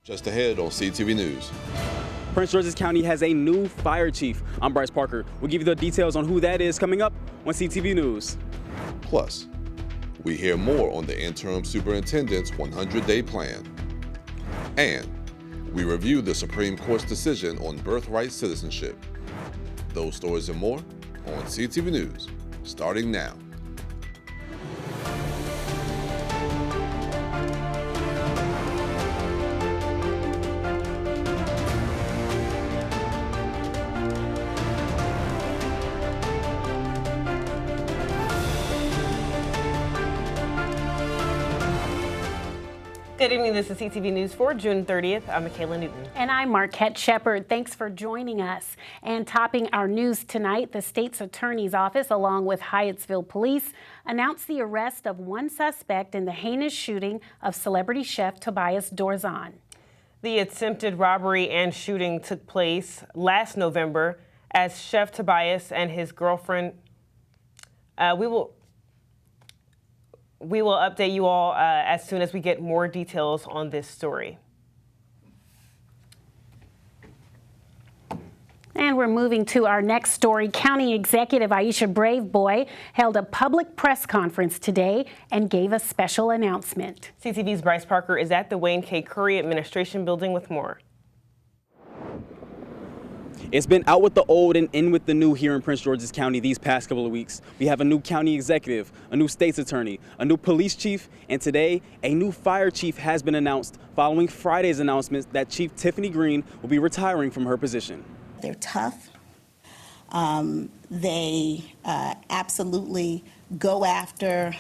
Just ahead on CTV News. Prince George's County has a new fire chief. I'm Bryce Parker. We'll give you the details on who that is coming up on CTV News. Plus, we hear more on the interim superintendent's 100-day plan. And we review the Supreme Court's decision on birthright citizenship. Those stories and more on CTV News, starting now. Good evening, this is CTV News for June 30th. I'm Michaela Newton. And I'm Marquette Shepard. Thanks for joining us. And topping our news tonight, the state's attorney's office, along with Hyattsville Police, announced the arrest of one suspect in the heinous shooting of celebrity chef Tobias Dorzan. The attempted robbery and shooting took place last November as Chef Tobias and his girlfriend, we will update you all as soon as we get more details on this story. And we're moving to our next story. County Executive Aisha Braveboy held a public press conference today and gave a special announcement. CTV's Bryce Parker is at the Wayne K. Curry Administration Building with more. It's been out with the old and in with the new here in Prince George's County these past couple of weeks. We have a new county executive, a new state's attorney, a new police chief, and today a new fire chief has been announced following Friday's announcement that Chief Tiffany Green will be retiring from her position. They're tough. They absolutely go after,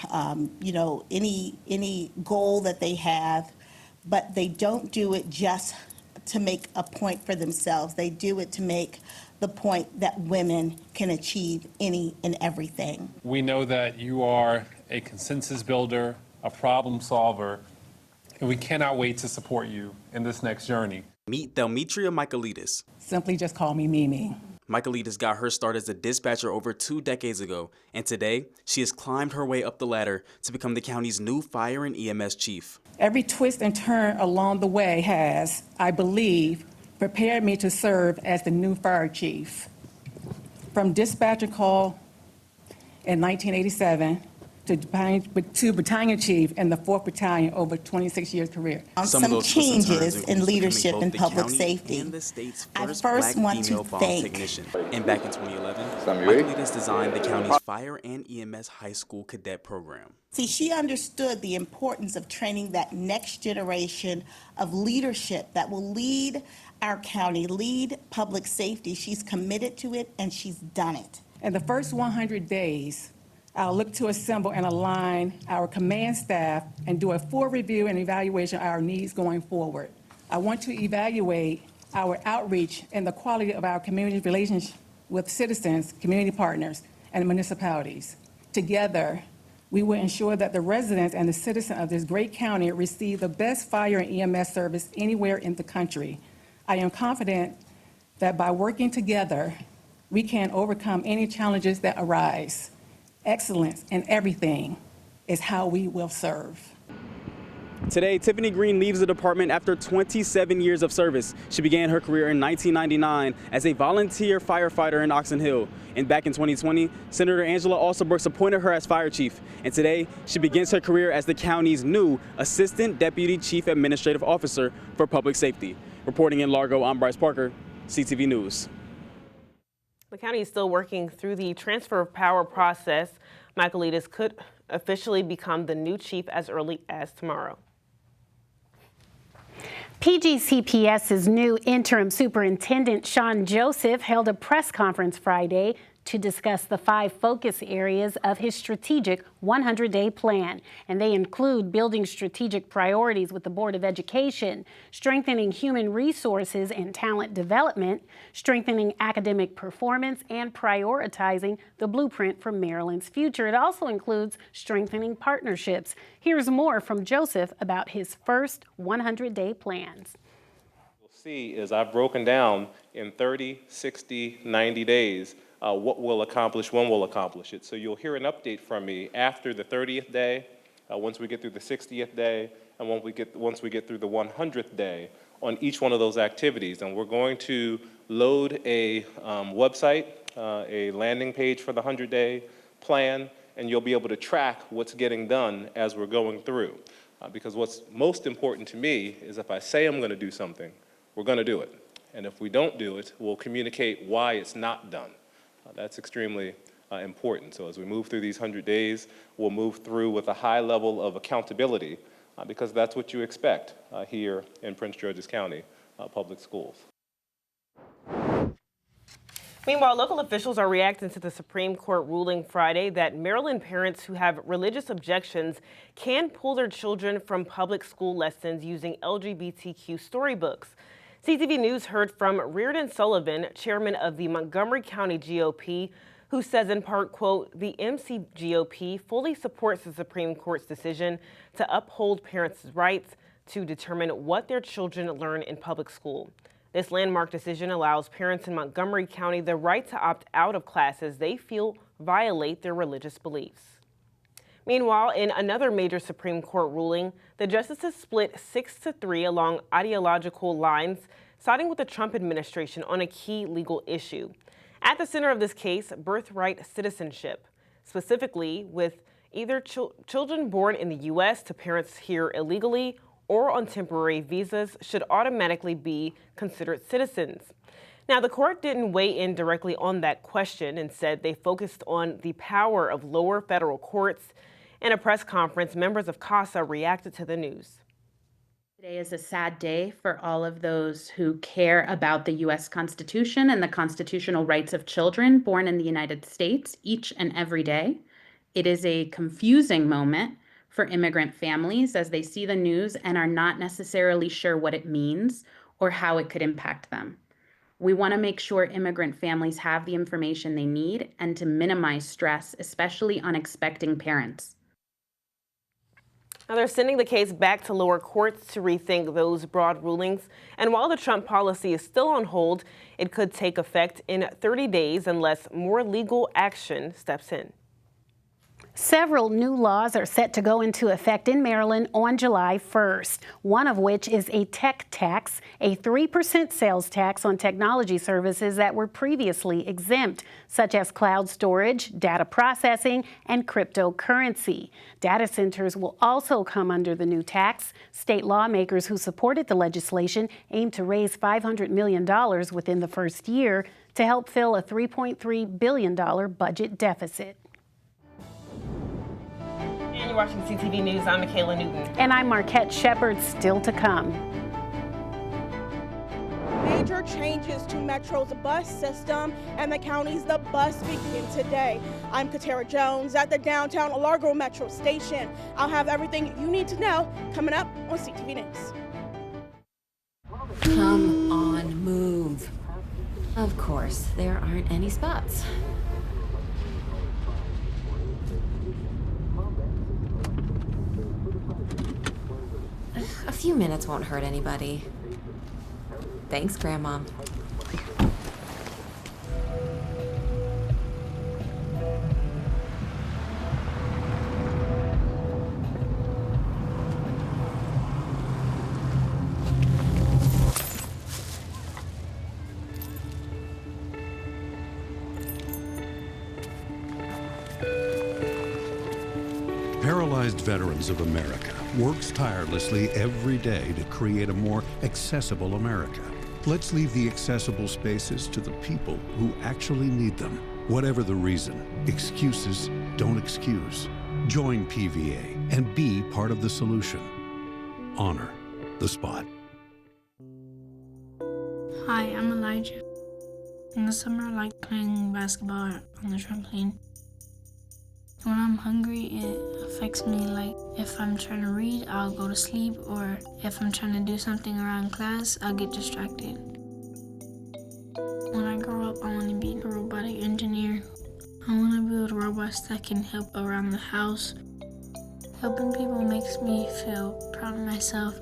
any goal that they have, but they don't do it just to make a point for themselves. They do it to make the point that women can achieve any and everything. We know that you are a consensus builder, a problem solver, and we cannot wait to support you in this next journey. Meet Delmetria Michaelidis. Simply just call me Mimi. Michaelidis got her start as a dispatcher over 2 decades ago, and today she has climbed her way up the ladder to become the county's new fire and EMS chief. Every twist and turn along the way has, I believe, prepared me to serve as the new fire chief. From dispatcher call in 1987 to battalion chief in the 4th Battalion over 26 years career. Some changes in leadership in public safety. I first want to thank. And back in 2011, Michaelidis designed the county's fire and EMS high school cadet program. See, she understood the importance of training that next generation of leadership that will lead our county, lead public safety. She's committed to it, and she's done it. In the first 100 days, I'll look to assemble and align our command staff and do a full review and evaluation of our needs going forward. I want to evaluate our outreach and the quality of our community relations with citizens, community partners, and municipalities. Together, we will ensure that the residents and the citizens of this great county receive the best fire and EMS service anywhere in the country. I am confident that by working together, we can overcome any challenges that arise. Excellence in everything is how we will serve. Today, Tiffany Green leaves the department after 27 years of service. She began her career in 1999 as a volunteer firefighter in Oxon Hill. And back in 2020, Senator Angela Alsobrooks appointed her as fire chief. And today, she begins her career as the county's new Assistant Deputy Chief Administrative Officer for Public Safety. Reporting in Largo, I'm Bryce Parker, CTV News. The county is still working through the transfer of power process. Michaelidis could officially become the new chief as early as tomorrow. PGCPS's new interim superintendent, Sean Joseph, held a press conference Friday to discuss the 5 focus areas of his strategic 100-day plan. And they include building strategic priorities with the Board of Education, strengthening human resources and talent development, strengthening academic performance, and prioritizing the blueprint for Maryland's future. It also includes strengthening partnerships. Here's more from Joseph about his first 100-day plans. You'll see is I've broken down in 30, 60, 90 days what we'll accomplish, when we'll accomplish it. So you'll hear an update from me after the 30th day, once we get through the 60th day, and once we get through the 100th day on each one of those activities. And we're going to load a website, a landing page for the 100-day plan, and you'll be able to track what's getting done as we're going through. Because what's most important to me is if I say I'm going to do something, we're going to do it. And if we don't do it, we'll communicate why it's not done. That's extremely important. So as we move through these 100 days, we'll move through with a high level of accountability because that's what you expect here in Prince George's County Public Schools. Meanwhile, local officials are reacting to the Supreme Court ruling Friday that Maryland parents who have religious objections can pull their children from public school lessons using LGBTQ storybooks. CTV News heard from Reardon Sullivan, chairman of the Montgomery County GOP, who says in part, quote, the MC GOP fully supports the Supreme Court's decision to uphold parents' rights to determine what their children learn in public school. This landmark decision allows parents in Montgomery County the right to opt out of classes they feel violate their religious beliefs. Meanwhile, in another major Supreme Court ruling, the justices split 6-3 along ideological lines, siding with the Trump administration on a key legal issue. At the center of this case, birthright citizenship, specifically with either children born in the U.S. to parents here illegally or on temporary visas should automatically be considered citizens. Now, the court didn't weigh in directly on that question and said they focused on the power of lower federal courts. In a press conference, members of CASA reacted to the news. Today is a sad day for all of those who care about the U.S. Constitution and the constitutional rights of children born in the United States each and every day. It is a confusing moment for immigrant families as they see the news and are not necessarily sure what it means or how it could impact them. We want to make sure immigrant families have the information they need and to minimize stress, especially on expecting parents. Now, they're sending the case back to lower courts to rethink those broad rulings. And while the Trump policy is still on hold, it could take effect in 30 days unless more legal action steps in. Several new laws are set to go into effect in Maryland on July 1st, one of which is a tech tax, a 3% sales tax on technology services that were previously exempt, such as cloud storage, data processing, and cryptocurrency. Data centers will also come under the new tax. State lawmakers who supported the legislation aim to raise $500 million within the first year to help fill a $3.3 billion budget deficit. And you're watching CTV News. I'm Michaela Newton. And I'm Marquette Shepard. Still to come. Major changes to Metro's bus system and the county's The Bus begin today. I'm Katara Jones at the downtown Largo Metro station. I'll have everything you need to know coming up on CTV News. Come on, move. Of course, there aren't any spots. A few minutes won't hurt anybody. Thanks, Grandma. Paralyzed Veterans of America works tirelessly every day to create a more accessible America. Let's leave the accessible spaces to the people who actually need them. Whatever the reason, excuses don't excuse. Join PVA and be part of the solution. Honor the spot. Hi, I'm Elijah. In the summer, I like playing basketball on the trampoline. When I'm hungry, it affects me. Like if I'm trying to read, I'll go to sleep, or if I'm trying to do something around class, I'll get distracted. When I grow up, I want to be a robotic engineer. I want to build robots that can help around the house. Helping people makes me feel proud of myself.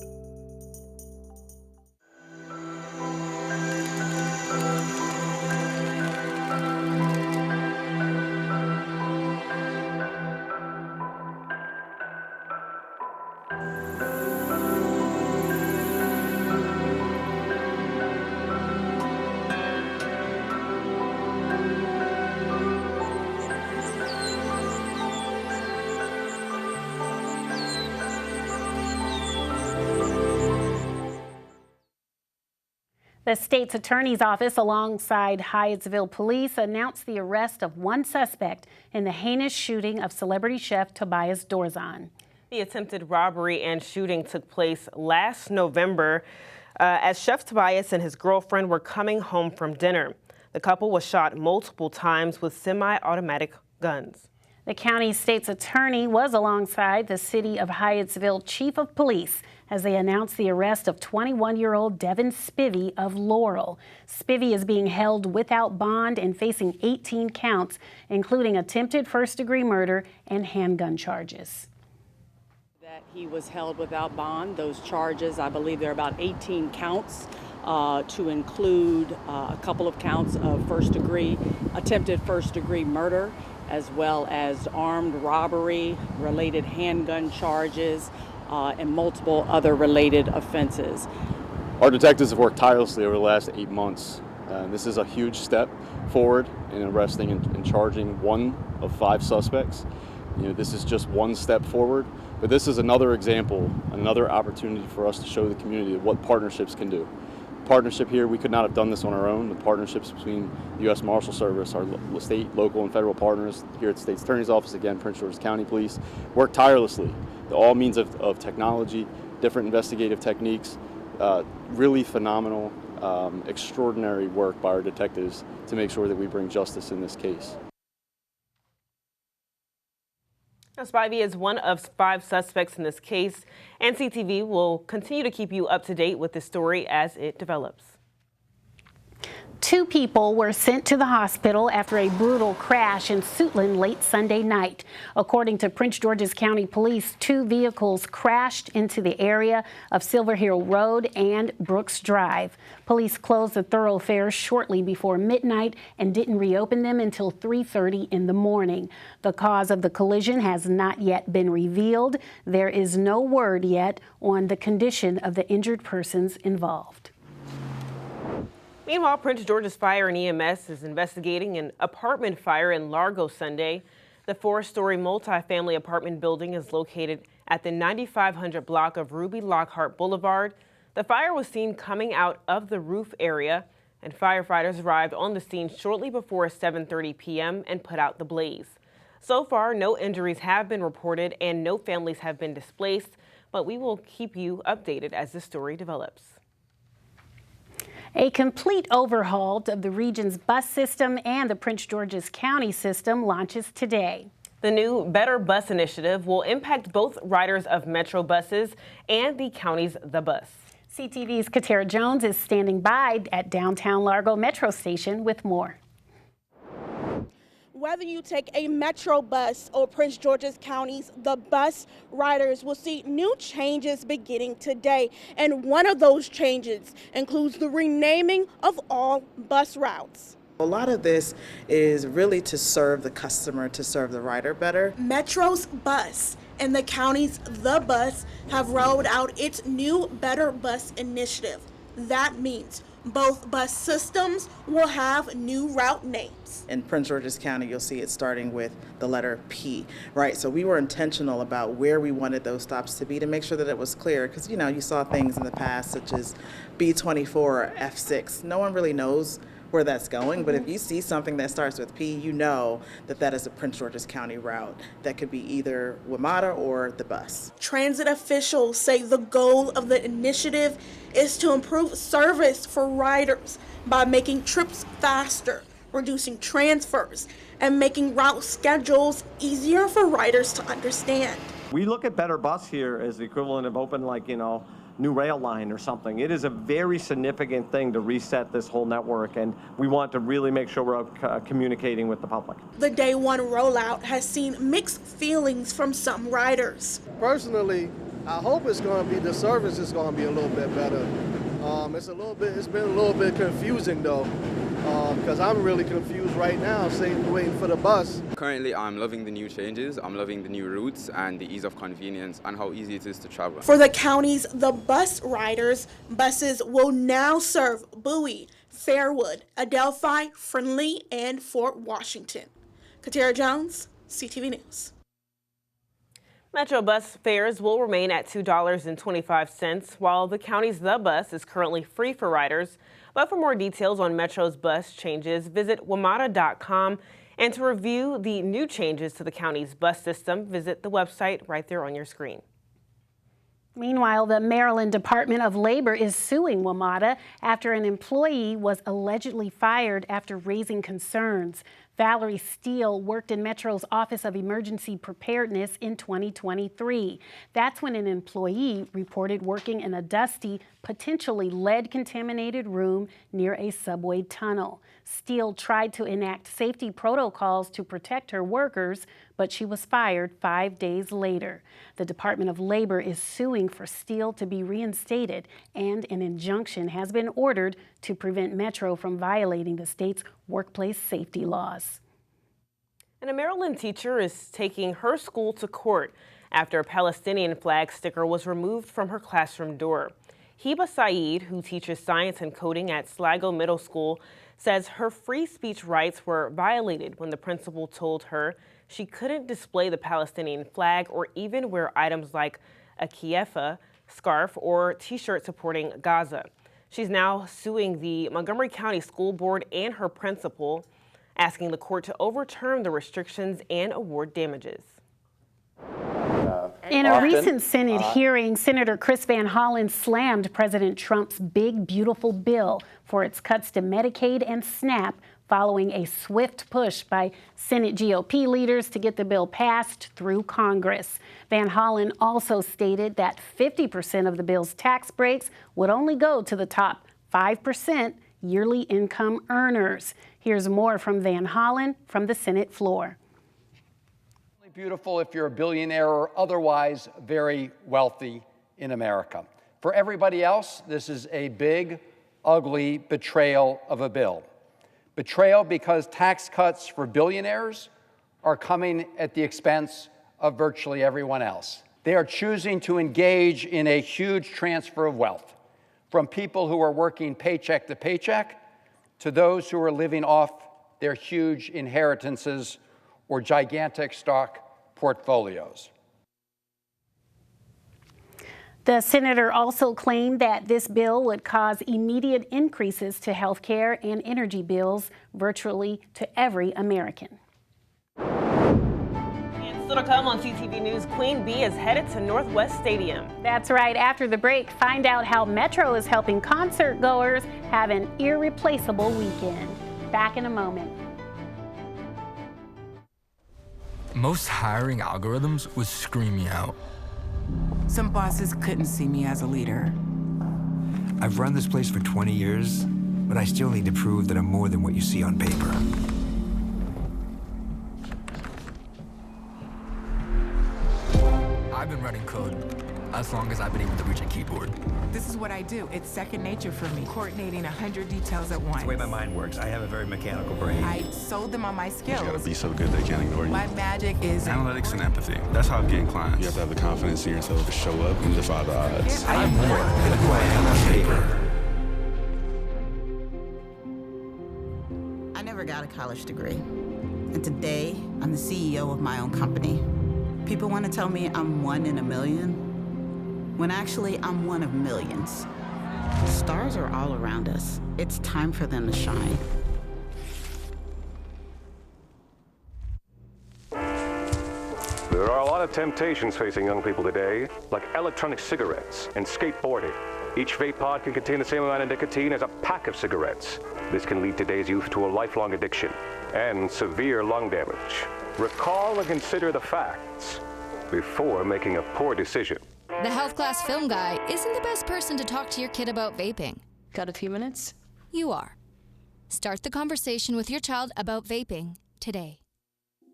The state's attorney's office, alongside Hyattsville police, announced the arrest of one suspect in the heinous shooting of celebrity chef Tobias Dorzan. The attempted robbery and shooting took place last November as Chef Tobias and his girlfriend were coming home from dinner. The couple was shot multiple times with semi-automatic guns. The county state's attorney was alongside the city of Hyattsville chief of police as they announced the arrest of 21-year-old Devin Spivey of Laurel. Spivey is being held without bond and facing 18 counts, including attempted first-degree murder and handgun charges. That he was held without bond. Those charges, I believe there are about 18 counts, to include a couple of counts of attempted first-degree murder, as well as armed robbery, related handgun charges, and multiple other related offenses. Our detectives have worked tirelessly over the last 8 months. This is a huge step forward in arresting and charging one of 5 suspects. This is just one step forward, but this is another example, another opportunity for us to show the community what partnerships can do. Partnership here, we could not have done this on our own. The partnerships between the U.S. Marshal Service, our state, local, and federal partners here at the State's Attorney's Office, again, Prince George's County Police, work tirelessly. All means of technology, different investigative techniques, really phenomenal, extraordinary work by our detectives to make sure that we bring justice in this case. Spivey is one of 5 suspects in this case, and CTV will continue to keep you up to date with this story as it develops. 2 people were sent to the hospital after a brutal crash in Suitland late Sunday night. According to Prince George's County Police, 2 vehicles crashed into the area of Silver Hill Road and Brooks Drive. Police closed the thoroughfares shortly before midnight and didn't reopen them until 3:30 in the morning. The cause of the collision has not yet been revealed. There is no word yet on the condition of the injured persons involved. Meanwhile, Prince George's Fire and EMS is investigating an apartment fire in Largo Sunday. The 4-story multifamily apartment building is located at the 9500 block of Ruby Lockhart Boulevard. The fire was seen coming out of the roof area, and firefighters arrived on the scene shortly before 7:30 p.m. and put out the blaze. So far, no injuries have been reported and no families have been displaced, but we will keep you updated as the story develops. A complete overhaul of the region's bus system and the Prince George's County system launches today. The new Better Bus initiative will impact both riders of Metro buses and the county's The Bus. CTV's Katara Jones is standing by at downtown Largo Metro Station with more. Whether you take a Metro bus or Prince George's County's The Bus, riders will see new changes beginning today. And one of those changes includes the renaming of all bus routes. A lot of this is really to serve the customer, to serve the rider better. Metro's Bus and the county's The Bus have rolled out its new Better Bus initiative. That means both bus systems will have new route names. In Prince George's County, you'll see it starting with the letter P, right? So we were intentional about where we wanted those stops to be to make sure that it was clear, because you saw things in the past such as B24 or F6. No one really knows where that's going, but if you see something that starts with P, you know that that is a Prince George's County route. That could be either WMATA or the bus. Transit officials say the goal of the initiative is to improve service for riders by making trips faster, reducing transfers, and making route schedules easier for riders to understand. We look at Better Bus here as the equivalent of open, new rail line or something. It is a very significant thing to reset this whole network, and we want to really make sure we're communicating with the public. The day one rollout has seen mixed feelings from some riders. Personally, I hope the service is going to be a little bit better. It's been a little bit confusing though, because I'm really confused right now, waiting for the bus. Currently, I'm loving the new changes. I'm loving the new routes and the ease of convenience and how easy it is to travel. For the county's The Bus riders, buses will now serve Bowie, Fairwood, Adelphi, Friendly, and Fort Washington. Katara Jones, CTV News. Metro bus fares will remain at $2.25, while the county's The Bus is currently free for riders. But for more details on Metro's bus changes, visit WMATA.com. And to review the new changes to the county's bus system, visit the website right there on your screen. Meanwhile, the Maryland Department of Labor is suing WMATA after an employee was allegedly fired after raising concerns. Valerie Steele worked in Metro's Office of Emergency Preparedness in 2023. That's when an employee reported working in a dusty, potentially lead-contaminated room near a subway tunnel. Steele tried to enact safety protocols to protect her workers, but she was fired 5 days later. The Department of Labor is suing for Steele to be reinstated, and an injunction has been ordered to prevent Metro from violating the state's workplace safety laws. And a Maryland teacher is taking her school to court after a Palestinian flag sticker was removed from her classroom door. Hiba Saeed, who teaches science and coding at Sligo Middle School, says her free speech rights were violated when the principal told her she couldn't display the Palestinian flag or even wear items like a keffiyeh, scarf, or t-shirt supporting Gaza. She's now suing the Montgomery County School Board and her principal, asking the court to overturn the restrictions and award damages. In a recent Senate hearing, Senator Chris Van Hollen slammed President Trump's big, beautiful bill for its cuts to Medicaid and SNAP following a swift push by Senate GOP leaders to get the bill passed through Congress. Van Hollen also stated that 50% of the bill's tax breaks would only go to the top 5% yearly income earners. Here's more from Van Hollen from the Senate floor. Beautiful if you're a billionaire or otherwise very wealthy in America. For everybody else, this is a big, ugly betrayal of a bill. Betrayal because tax cuts for billionaires are coming at the expense of virtually everyone else. They are choosing to engage in a huge transfer of wealth from people who are working paycheck to paycheck to those who are living off their huge inheritances or gigantic stock portfolios. The senator also claimed that this bill would cause immediate increases to health care and energy bills virtually to every American. And still to come on CTV News, Queen Bee is headed to Northwest Stadium. That's right. After the break, find out how Metro is helping concert goers have an irreplaceable weekend. Back in a moment. Most hiring algorithms would scream me out. Some bosses couldn't see me as a leader. I've run this place for 20 years, but I still need to prove that I'm more than what you see on paper. I've been running code as long as I've been able to reach a keyboard. This is what I do. It's second nature for me, coordinating 100 details at once. It's the way my mind works. I have a very mechanical brain. I sold them on my skills. You gotta be so good they can't ignore you. My magic is analytics and empathy. That's how I'm getting clients. You have to have the confidence in yourself to show up and defy the odds. I'm more than who I am on paper. I never got a college degree. And today, I'm the CEO of my own company. People want to tell me I'm one in a million, when actually I'm one of millions. Stars are all around us. It's time for them to shine. There are a lot of temptations facing young people today, like electronic cigarettes and skateboarding. Each vape pod can contain the same amount of nicotine as a pack of cigarettes. This can lead today's youth to a lifelong addiction and severe lung damage. Recall and consider the facts before making a poor decision. The health class film guy isn't the best person to talk to your kid about vaping. Got a few minutes? You are. Start the conversation with your child about vaping today.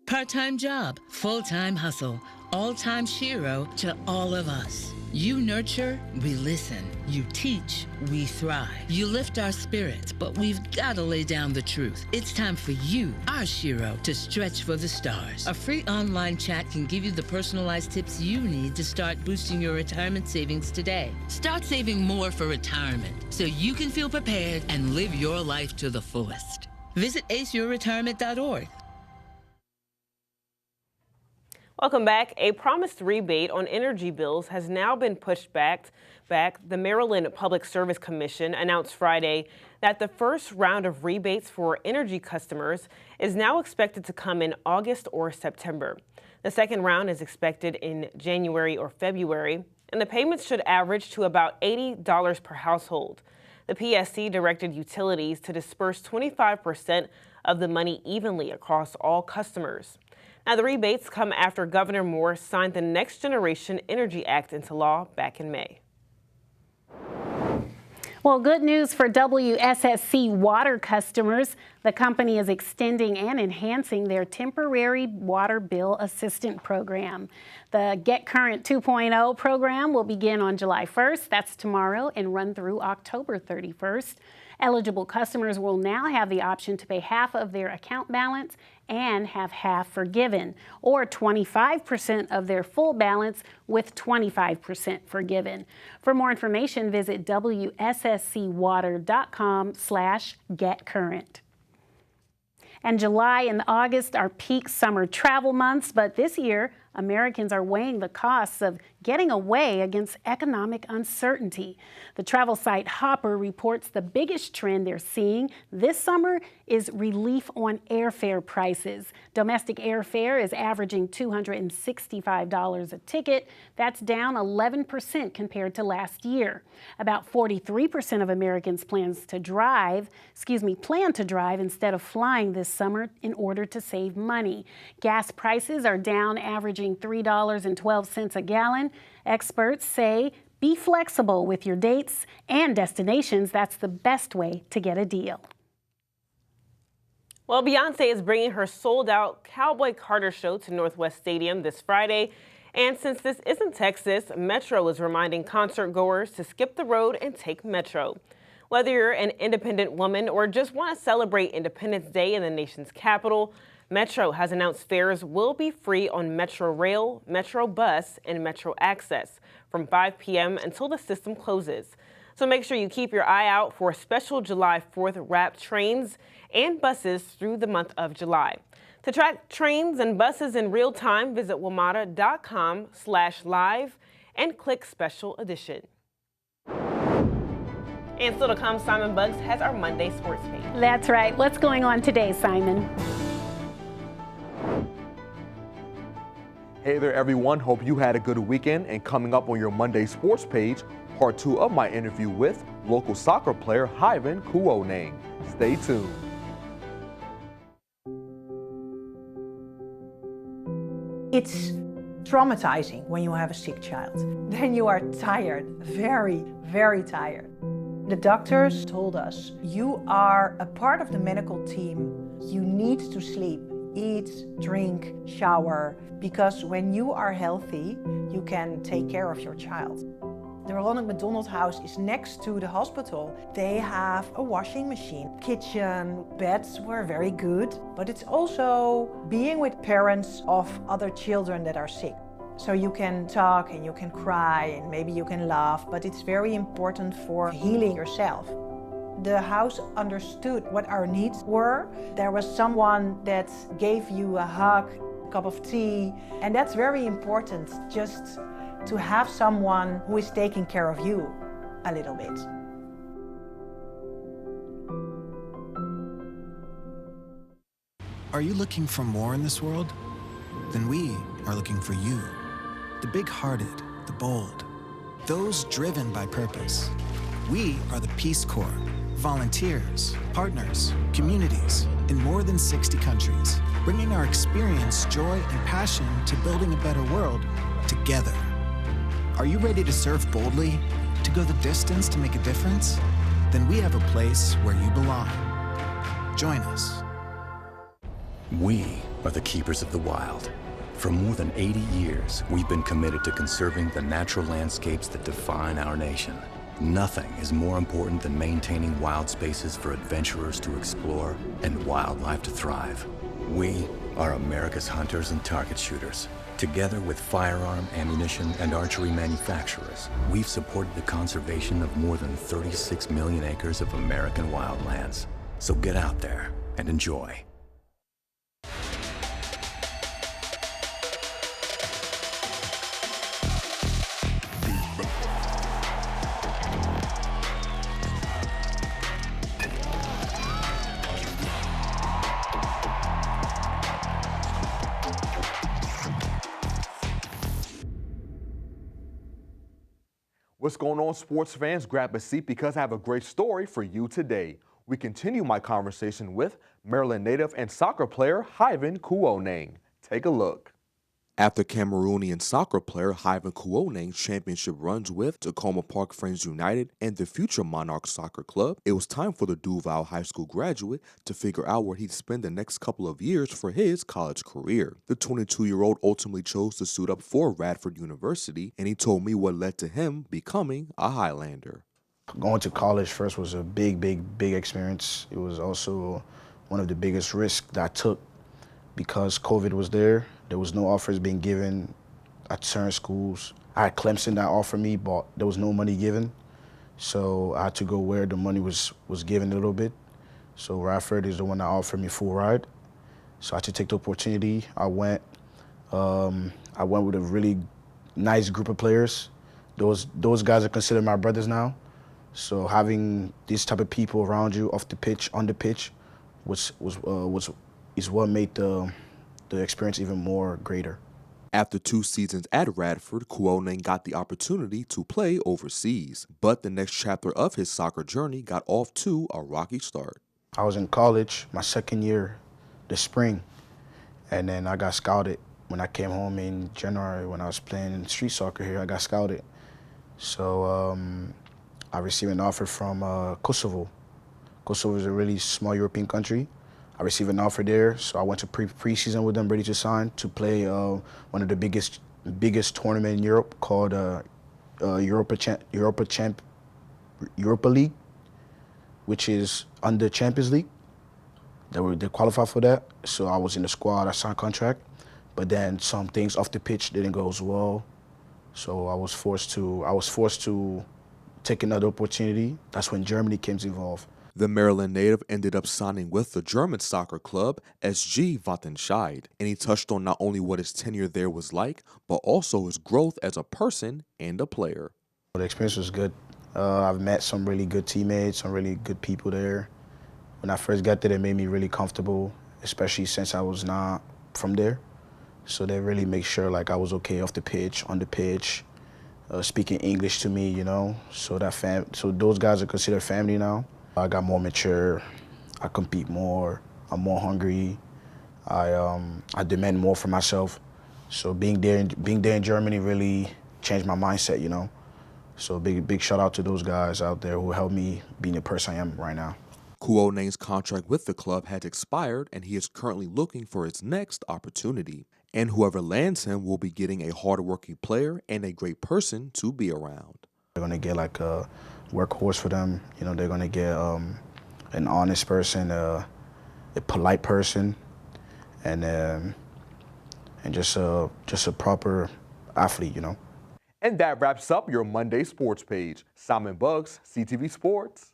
Part-time job, full-time hustle, all-time Shiro to all of us. You nurture, we listen. You teach, we thrive. You lift our spirits, but we've got to lay down the truth. It's time for you, our Shiro, to stretch for the stars. A free online chat can give you the personalized tips you need to start boosting your retirement savings today. Start saving more for retirement so you can feel prepared and live your life to the fullest. Visit aceyourretirement.org. Welcome back. A promised rebate on energy bills has now been pushed back. The Maryland Public Service Commission announced Friday that the first round of rebates for energy customers is now expected to come in August or September. The second round is expected in January or February, and the payments should average to about $80 per household. The PSC directed utilities to disperse 25% of the money evenly across all customers. Now, the rebates come after Governor Moore signed the Next Generation Energy Act into law back in May. Well, good news for WSSC water customers. The company is extending and enhancing their temporary water bill assistance program. The Get Current 2.0 program will begin on July 1st, that's tomorrow, and run through October 31st. Eligible customers will now have the option to pay half of their account balance and have half forgiven, or 25% of their full balance with 25% forgiven. For more information, visit wsscwater.com/getcurrent. And July and August are peak summer travel months, but this year, Americans are weighing the costs of getting away against economic uncertainty. The travel site Hopper reports the biggest trend they're seeing this summer is relief on airfare prices. Domestic airfare is averaging $265 a ticket. That's down 11% compared to last year. About 43% of Americans plan to drive instead of flying this summer in order to save money. Gas prices are down, averaging $3.12 a gallon. Experts say be flexible with your dates and destinations. That's the best way to get a deal. Well, Beyonce is bringing her sold-out Cowboy Carter show to Northwest Stadium this Friday. And since this isn't Texas, Metro is reminding concert goers to skip the road and take Metro. Whether you're an independent woman or just want to celebrate Independence Day in the nation's capital, Metro has announced fares will be free on Metro Rail, Metro Bus, and Metro Access from 5 p.m. until the system closes. So make sure you keep your eye out for special July 4th wrapped trains and buses through the month of July. To track trains and buses in real time, visit WMATA.com/live and click Special Edition. And still to come, Simon Buggs has our Monday sports page. That's right. What's going on today, Simon? Hey there, everyone. Hope you had a good weekend. And coming up on your Monday sports page, part 2 of my interview with local soccer player Hyven Kuonang. Stay tuned. It's traumatizing when you have a sick child. Then you are tired, very, very tired. The doctors told us, you are a part of the medical team. You need to sleep, eat, drink, shower, because when you are healthy, you can take care of your child. The Ronald McDonald House is next to the hospital. They have a washing machine, kitchen, beds were very good, but it's also being with parents of other children that are sick. So you can talk and you can cry and maybe you can laugh, but it's very important for healing yourself. The house understood what our needs were. There was someone that gave you a hug, a cup of tea, and that's very important, just to have someone who is taking care of you a little bit. Are you looking for more in this world? Then we are looking for you. The big-hearted, the bold, those driven by purpose. We are the Peace Corps, volunteers, partners, communities in more than 60 countries, bringing our experience, joy, and passion to building a better world together. Are you ready to serve boldly, to go the distance to make a difference? Then we have a place where you belong. Join us. We are the keepers of the wild. For more than 80 years, we've been committed to conserving the natural landscapes that define our nation. Nothing is more important than maintaining wild spaces for adventurers to explore and wildlife to thrive. We are America's hunters and target shooters. Together with firearm, ammunition, and archery manufacturers, we've supported the conservation of more than 36 million acres of American wildlands. So get out there and enjoy. What's going on, sports fans? Grab a seat because I have a great story for you today. We continue my conversation with Maryland native and soccer player Hyven Kuoneng. Take a look. After Cameroonian soccer player Hyven Kuoneng's championship runs with Tacoma Park Friends United and the future Monarch Soccer Club, it was time for the Duval High School graduate to figure out where he'd spend the next couple of years for his college career. The 22-year-old ultimately chose to suit up for Radford University, and he told me what led to him becoming a Highlander. Going to college first was a big experience. It was also one of the biggest risks that I took because COVID was there. There was no offers being given at certain schools. I had Clemson that offered me, but there was no money given. So I had to go where the money was given a little bit. So Radford is the one that offered me full ride. So I had to take the opportunity. I went with a really nice group of players. Those guys are considered my brothers now. So having these type of people around you off the pitch, on the pitch, is what made the experience even more greater. After 2 seasons at Radford, Kuoneng got the opportunity to play overseas. But the next chapter of his soccer journey got off to a rocky start. I was in college, my second year, the spring, and then I got scouted. When I came home in January, when I was playing street soccer here, I got scouted. So I received an offer from Kosovo. Kosovo is a really small European country. I received an offer there, so I went to preseason with them, ready to sign to play one of the biggest tournament in Europe called Europa League, which is under Champions League. They qualified for that, so I was in the squad. I signed a contract, but then some things off the pitch didn't go as well, so I was forced to take another opportunity. That's when Germany came involved. The Maryland native ended up signing with the German soccer club SG Wattenscheid, and he touched on not only what his tenure there was like, but also his growth as a person and a player. The experience was good. I've met some really good teammates, some really good people there. When I first got there, they made me really comfortable, especially since I was not from there. So they really make sure like I was okay off the pitch, on the pitch, speaking English to me, you know. So those guys are considered family now. I got more mature, I compete more, I'm more hungry, I demand more for myself. So being there in Germany really changed my mindset, you know. So big shout out to those guys out there who helped me being the person I am right now. Kuoneng's contract with the club had expired, and he is currently looking for his next opportunity. And whoever lands him will be getting a hardworking player and a great person to be around. They're gonna get like a workhorse for them. You know, they're gonna get an honest person, a polite person, and just a proper athlete. You know. And that wraps up your Monday sports page. Simon Buggs, CTV Sports.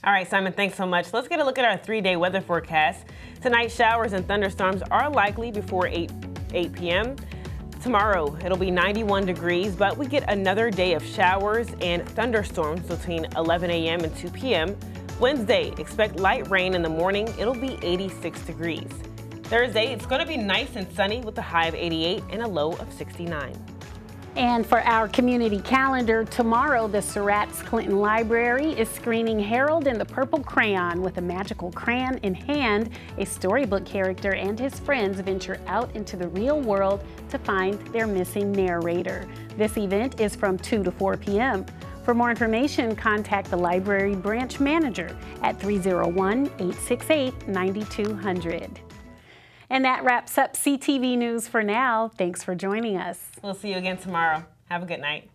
All right, Simon, thanks so much. Let's get a look at our 3-day weather forecast. Tonight, showers and thunderstorms are likely before 8 p.m. Tomorrow, it'll be 91 degrees, but we get another day of showers and thunderstorms between 11 a.m. and 2 p.m. Wednesday, expect light rain in the morning. It'll be 86 degrees. Thursday, it's going to be nice and sunny with a high of 88 and a low of 69. And for our community calendar, tomorrow the Surratt's Clinton Library is screening Harold and the Purple Crayon. With a magical crayon in hand, a storybook character and his friends venture out into the real world to find their missing narrator. This event is from 2 to 4 p.m. For more information, contact the library branch manager at 301-868-9200. And that wraps up CTV News for now. Thanks for joining us. We'll see you again tomorrow. Have a good night.